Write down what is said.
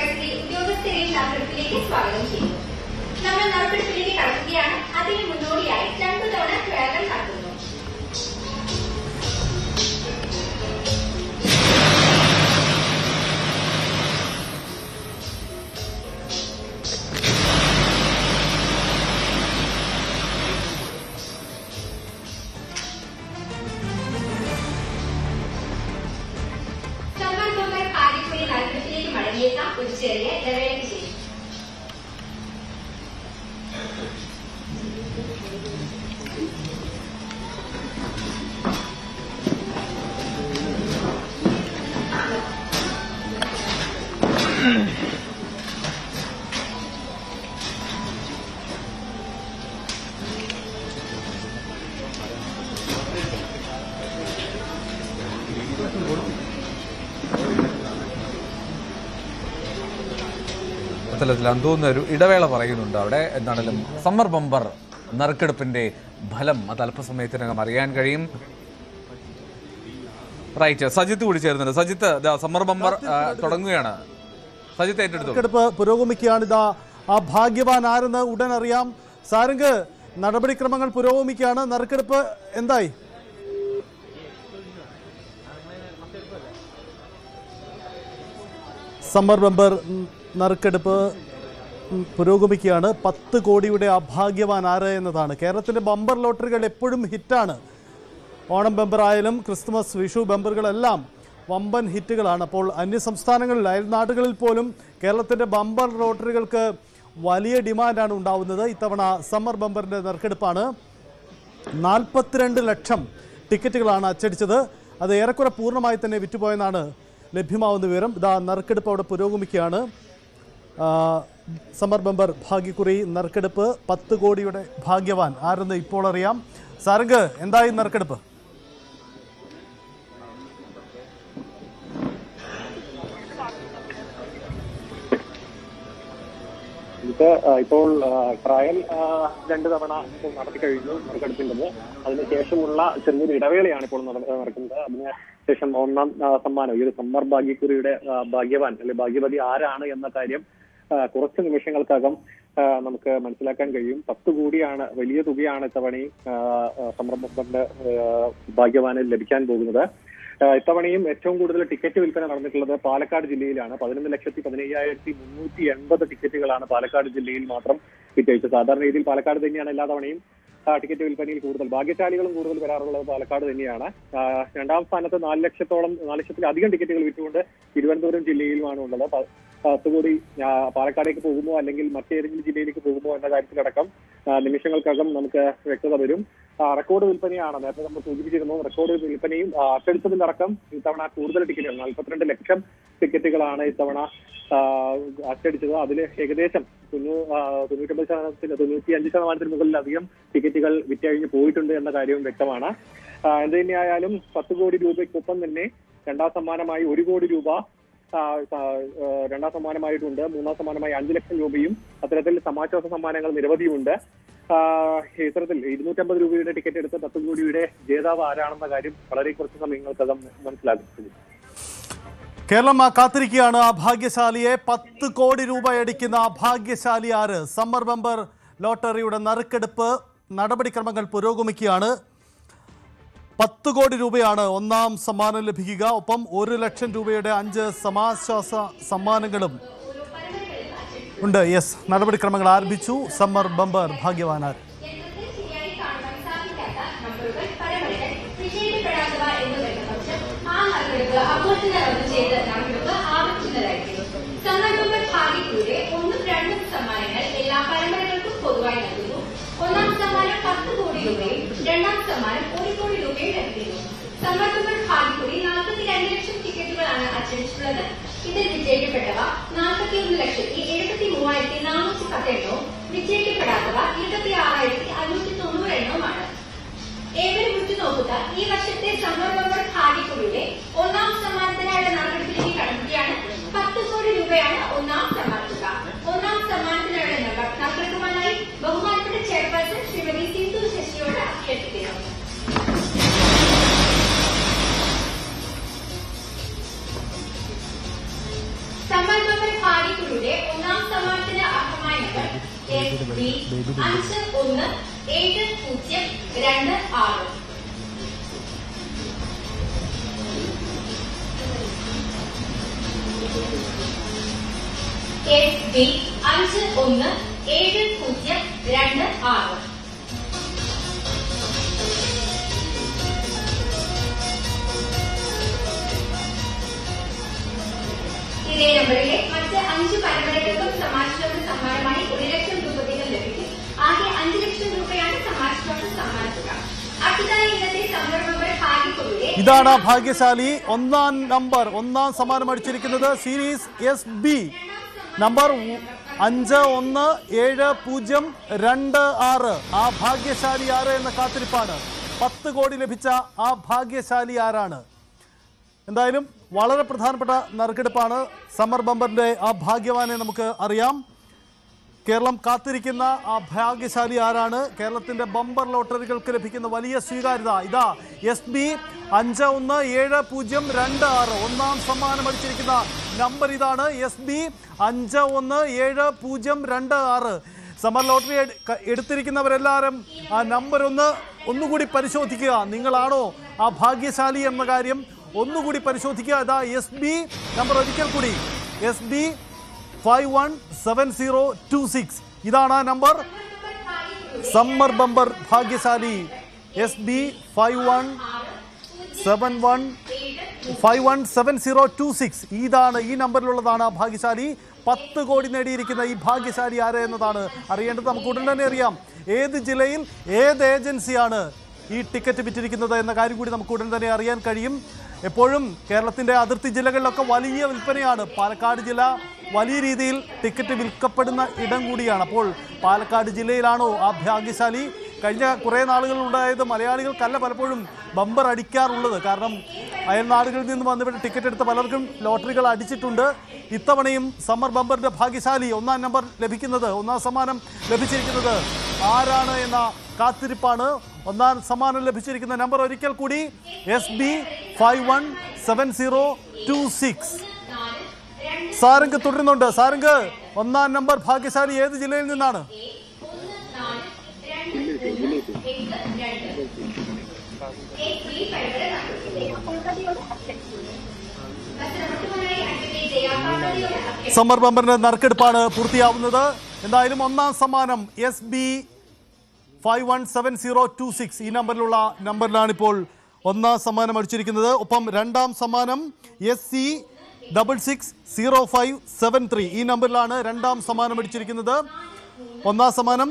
Supervisory ഉദ്യോഗസ്ഥരെ നറുക്കെടുപ്പിലേക്ക് സ്വാഗതം ചെയ്യുന്നു. നമ്മൾ നറുക്കെടുപ്പിലേക്ക് കടക്കുകയാണ്. അതിന് മുന്നോടിയായി 2 തവണ കേരളം നടത്തുന്നു. ഒരു ചെറിയ ഇടവേളയ്ക്ക് ശേഷം തോന്നുന്ന ഒരു ഇടവേള പറയുന്നുണ്ട് അവിടെ. എന്താണെങ്കിലും സമ്മർ ബമ്പർ നറുക്കെടുപ്പിന്റെ ഫലം അത് അല്പസമയത്തിനകം അറിയാൻ കഴിയും. റൈറ്റ്, സജിത്ത് കൂടി ചേർന്നുണ്ട്. സജിത്ത്, സമ്മർ ബമ്പർ തുടങ്ങുകയാണ്. സജിത്ത് ഏറ്റെടുത്തു. നറുക്കെടുപ്പ് പുരോഗമിക്കുകയാണ്. ഇതാ ആ ഭാഗ്യവാൻ ആരെന്ന് ഉടൻ അറിയാം. സാരംഗ്, നടപടിക്രമങ്ങൾ പുരോഗമിക്കുകയാണ്. നറുക്കെടുപ്പ് എന്തായി? സമ്മർ ബമ്പർ നറുക്കെടുപ്പ് പുരോഗമിക്കുകയാണ്. 10 കോടിയുടെ അഭാഗ്യവാൻ ആര് എന്നതാണ്. കേരളത്തിൻ്റെ ബമ്പർ ലോട്ടറികൾ എപ്പോഴും ഹിറ്റാണ്. ഓണം ബമ്പർ ആയാലും ക്രിസ്തുമസ്, വിഷു ബമ്പറുകളെല്ലാം വമ്പൻ ഹിറ്റുകളാണ്. അപ്പോൾ അന്യസംസ്ഥാനങ്ങളിൽ, അയൽനാടുകളിൽ പോലും കേരളത്തിൻ്റെ ബമ്പർ ലോട്ടറികൾക്ക് വലിയ ഡിമാൻഡാണ് ഉണ്ടാവുന്നത്. ഇത്തവണ സമ്മർ ബമ്പറിൻ്റെ നറുക്കെടുപ്പാണ്. 42 ലക്ഷം ടിക്കറ്റുകളാണ് അച്ചടിച്ചത്. അത് ഏറെക്കുറെ പൂർണ്ണമായി തന്നെ വിറ്റുപോയെന്നാണ് ലഭ്യമാവുന്ന വിവരം. ഇതാ നറുക്കെടുപ്പ് അവിടെ പുരോഗമിക്കുകയാണ്. സമ്മർ ബമ്പർ ഭാഗ്യക്കുറി നറുക്കെടുപ്പ്. 10 കോടിയുടെ ഭാഗ്യവാൻ ആരെന്ന് ഇപ്പോൾ അറിയാം. സാരംഗ്, എന്തായി നറുക്കെടുപ്പ്? ഇപ്പോൾ ട്രയൽ 2 തവണ നടത്തി കഴിഞ്ഞു നറുക്കെടുപ്പിൻ്റെത്. അതിനുശേഷമുള്ള ചെറിയൊരു ഇടവേളയാണ് ഇപ്പോൾ നടക്കുന്നത്. അതിനുശേഷം 1ാം സമ്മാനം, ഈ ഒരു സമ്മർ ഭാഗ്യക്കുറിയുടെ ഭാഗ്യവാൻ അല്ലെ ഭാഗ്യവതി ആരാണ് എന്ന കാര്യം കുറച്ച് നിമിഷങ്ങൾക്കകം നമുക്ക് മനസ്സിലാക്കാൻ കഴിയും. 10 കോടിയാണ്, വലിയ തുകയാണ് ഇത്തവണ സമ്മർ ബമ്പറിന്റെ ഭാഗ്യവാനിൽ ലഭിക്കാൻ പോകുന്നത്. ഇത്തവണയും ഏറ്റവും കൂടുതൽ ടിക്കറ്റ് വിൽപ്പന നടന്നിട്ടുള്ളത് പാലക്കാട് ജില്ലയിലാണ്. 11,15,380 ടിക്കറ്റുകളാണ് പാലക്കാട് ജില്ലയിൽ മാത്രം വിറ്റഴിച്ചത്. സാധാരണ രീതിയിൽ പാലക്കാട് തന്നെയാണ് എല്ലാ തവണയും ടിക്കറ്റ് വിൽപ്പനയിൽ കൂടുതൽ, ഭാഗ്യശാലികളും കൂടുതൽ വരാറുള്ളത് പാലക്കാട് തന്നെയാണ്. 2ാം സ്ഥാനത്ത് 4 ലക്ഷത്തിലധികം ടിക്കറ്റുകൾ വിറ്റുകൊണ്ട് തിരുവനന്തപുരം ജില്ലയിലുമാണ് ഉള്ളത്. 10 കോടി പാലക്കാടേക്ക് പോകുമോ അല്ലെങ്കിൽ മറ്റേതെങ്കിലും ജില്ലയിലേക്ക് പോകുമോ എന്ന കാര്യത്തിലടക്കം നിമിഷങ്ങൾക്കകം നമുക്ക് വ്യക്തത വരും. റെക്കോർഡ് വിൽപ്പനയാണ്, നേരത്തെ നമ്മൾ സൂചിപ്പിച്ചിരുന്നു. റെക്കോർഡ് വിൽപ്പനയും അച്ചടിച്ചതിലടക്കം ഇത്തവണ കൂടുതൽ ടിക്കറ്റുകൾ 42 ലക്ഷം ടിക്കറ്റുകളാണ് ഇത്തവണ അച്ചടിച്ചത്. അതിൽ ഏകദേശം 95% മുകളിലധികം ടിക്കറ്റുകൾ വിറ്റഴിഞ്ഞ് പോയിട്ടുണ്ട് എന്ന കാര്യവും വ്യക്തമാണ്. എന്ത് തന്നെയായാലും 10 കോടി രൂപയ്ക്കൊപ്പം തന്നെ 2ാം സമ്മാനമായി 1 കോടി രൂപ 2ാം സമ്മാനമായിട്ടുണ്ട്. 3ാം സമ്മാനമായി 5 ലക്ഷം രൂപയും അത്തരത്തിൽ സമാശ്വാസ സമ്മാനങ്ങൾ നിരവധിയുണ്ട്. ഇത്തരത്തിൽ 250 രൂപയുടെ ടിക്കറ്റ് എടുത്ത് 10 കോടിയുടെ ജേതാവ് ആരാണെന്ന കാര്യം വളരെ കുറച്ച് സമയങ്ങൾക്കകം മനസ്സിലാകും. കേരളം കാത്തിരിക്കുകയാണ് ആ ഭാഗ്യശാലിയെ. 10 കോടി രൂപ അടിക്കുന്ന ആ ഭാഗ്യശാലി ആര്? സമ്മർ ബമ്പർ ലോട്ടറിയുടെ നറുക്കെടുപ്പ് നടപടിക്രമങ്ങൾ പുരോഗമിക്കുകയാണ്. 10 കോടി രൂപയാണ് 1ാം സമ്മാനം ലഭിക്കുക. ഒപ്പം 1 ലക്ഷം രൂപയുടെ 5 സമാശ്വാസ സമ്മാനങ്ങളും ഉണ്ട്. യെസ്, നടപടിക്രമങ്ങൾ ആരംഭിച്ചു. സമ്മർ ബമ്പർ ഭാഗ്യവാനാർ സമ്മാനങ്ങൾ എല്ലാ പരമ്പരകൾക്കും പൊതുവായി നൽകുന്നു. 1ാം സമ്മാനം 10 കോടി രൂപയും 2ാം സമ്മാനം 1 കോടി രൂപയും ലഭിക്കുന്നു. സമ്മർ ബമ്പർ ഭാഗ്യക്കുറി 42 ലക്ഷം ടിക്കറ്റുകളാണ് അച്ചടിച്ചിട്ടുള്ളത്. ഇതിൽ വിജയിക്കപ്പെട്ടവ 41,73,410 എണ്ണവും വിജയിക്കപ്പെടാത്തവ 26,590 എണ്ണവുമാണ്. ഏവരും ഉറ്റുനോക്കുക. ഈ വർഷത്തെ സമ്മർ ബമ്പർ ഭാഗ്യക്കുറിയുടെ 1ാം സമ്മാനത്തിനായുള്ള നറുക്കെടുപ്പിലേക്ക് കടക്കുകയാണ്. 10 കോടി രൂപയാണ് 1ാം സമ്മാനത്തുക. 1ാം സമ്മാനത്തിനായുള്ള നറുക്കെടുപ്പുമായി ബഹുമാനപ്പെട്ട ചെയർപേഴ്സൺ ശ്രീമതി സിന്ധു ശശിയോട് അഭ്യർത്ഥിക്കുന്നു. സമ്മർ ബമ്പർ ഭാഗ്യ ഒന്നാം സമ്മാനത്തിന് അർഹമായ നമ്പർ SB 517026. SB 517026. ഇതേ നമ്പറിലെ മറ്റ് 5 പരമ്പരകൾക്കും സമ്മാനത്തോട് സമ്മാനമായി 1 ലക്ഷം രൂപ വീതം ലഭിക്കും. ആകെ 5 ലക്ഷം രൂപയാണ് സമ്മാനത്തോട് സമ്മാനത്തുക. അടുത്തതായി ഇന്നത്തെ സംരംഭങ്ങൾ ഭാഗ്യക്കൊടിയുടെ ഇതാണ് ഭാഗ്യശാലി. ഒന്നാം സമ്മാനം അടിച്ചിരിക്കുന്നത് സീരീസ് SB നമ്പർ 517026. ആ ഭാഗ്യശാലി ആര് എന്ന കാത്തിരിപ്പാണ്. 10 കോടി ലഭിച്ച ആ ഭാഗ്യശാലി ആരാണ്? എന്തായാലും വളരെ പ്രധാനപ്പെട്ട നറുക്കെടുപ്പാണ്. സമ്മർ ബമ്പറിന്റെ ആ ഭാഗ്യവാനെ നമുക്ക് അറിയാം. കേരളം കാത്തിരിക്കുന്ന ആ ഭാഗ്യശാലി ആരാണ്? കേരളത്തിന്റെ ബമ്പർ ലോട്ടറികൾക്ക് ലഭിക്കുന്ന വലിയ സ്വീകാര്യത ഇതാ. SB 517026. ഒന്നാം സമ്മാനം അടിച്ചിരിക്കുന്ന നമ്പർ ഇതാണ്. SB 517026. സമ്മർ ലോട്ടറി എടുത്തിരിക്കുന്നവരെല്ലാവരും ആ നമ്പർ ഒന്നുകൂടി പരിശോധിക്കുക. നിങ്ങളാണോ ആ ഭാഗ്യശാലി എന്ന കാര്യം ഒന്നുകൂടി പരിശോധിക്കുക. ഇതാ SB നമ്പർ ഒരിക്കൽ കൂടി SB 517026. ഇതാണ് ആ നമ്പർ. സമ്മർ ബമ്പർ ഭാഗ്യശാലി SB 517026. ഇതാണ് ഈ നമ്പറിലുള്ളതാണ് ആ ഭാഗ്യശാലി. 10 കോടി നേടിയിരിക്കുന്ന ഈ ഭാഗ്യശാലി ആര് എന്നതാണ് അറിയേണ്ടത്. നമുക്ക് ഉടൻ തന്നെ അറിയാം ഏത് ജില്ലയിൽ ഏത് ഏജൻസിയാണ് ഈ ടിക്കറ്റ് വിറ്റിരിക്കുന്നത് എന്ന കാര്യം കൂടി നമുക്ക് ഉടൻ തന്നെ അറിയാൻ കഴിയും. എപ്പോഴും കേരളത്തിൻ്റെ അതിർത്തി ജില്ലകളിലൊക്കെ വലിയ വിൽപ്പനയാണ്. പാലക്കാട് ജില്ല വലിയ രീതിയിൽ ടിക്കറ്റ് വിൽക്കപ്പെടുന്ന ഇടം കൂടിയാണ്. അപ്പോൾ പാലക്കാട് ജില്ലയിലാണോ ആ ഭാഗ്യശാലി? കഴിഞ്ഞ കുറേ നാളുകളുണ്ടായത് മലയാളികൾക്കല്ല പലപ്പോഴും ബമ്പർ അടിക്കാറുള്ളത്. കാരണം അയൽനാടുകളിൽ നിന്ന് വന്നിവിടെ ടിക്കറ്റ് എടുത്ത പലർക്കും ലോട്ടറികൾ അടിച്ചിട്ടുണ്ട്. ഇത്തവണയും സമ്മർ ബമ്പറിന്റെ ഭാഗ്യശാലി ഒന്നാം നമ്പർ ലഭിക്കുന്നത്, ഒന്നാം സമ്മാനം ലഭിച്ചിരിക്കുന്നത് ആരാണ് എന്ന കാത്തിരിപ്പാണ്. ഒന്നാം സമ്മാനം ലഭിച്ചിരിക്കുന്ന നമ്പർ ഒരിക്കൽ കൂടി SB 517026. സാരംഗ് തുടരുന്നുണ്ട്. സാരംഗ്, ഒന്നാം നമ്പർ ഭാഗ്യശാലി ഏത് ജില്ലയിൽ നിന്നാണ്? സമ്മർ ബമ്പറിന്റെ നറുക്കെടുപ്പാണ് പൂർത്തിയാവുന്നത്. എന്തായാലും ഒന്നാം സമ്മാനം SB 517026 ഈ നമ്പറിലാണ് ഇപ്പോൾ ഒന്നാം സമ്മാനം അടിച്ചിരിക്കുന്നത്. ഒപ്പം രണ്ടാം സമ്മാനം SC 660573 ഈ നമ്പറിലാണ് രണ്ടാം സമ്മാനം അടിച്ചിരിക്കുന്നത്. ഒന്നാം സമ്മാനം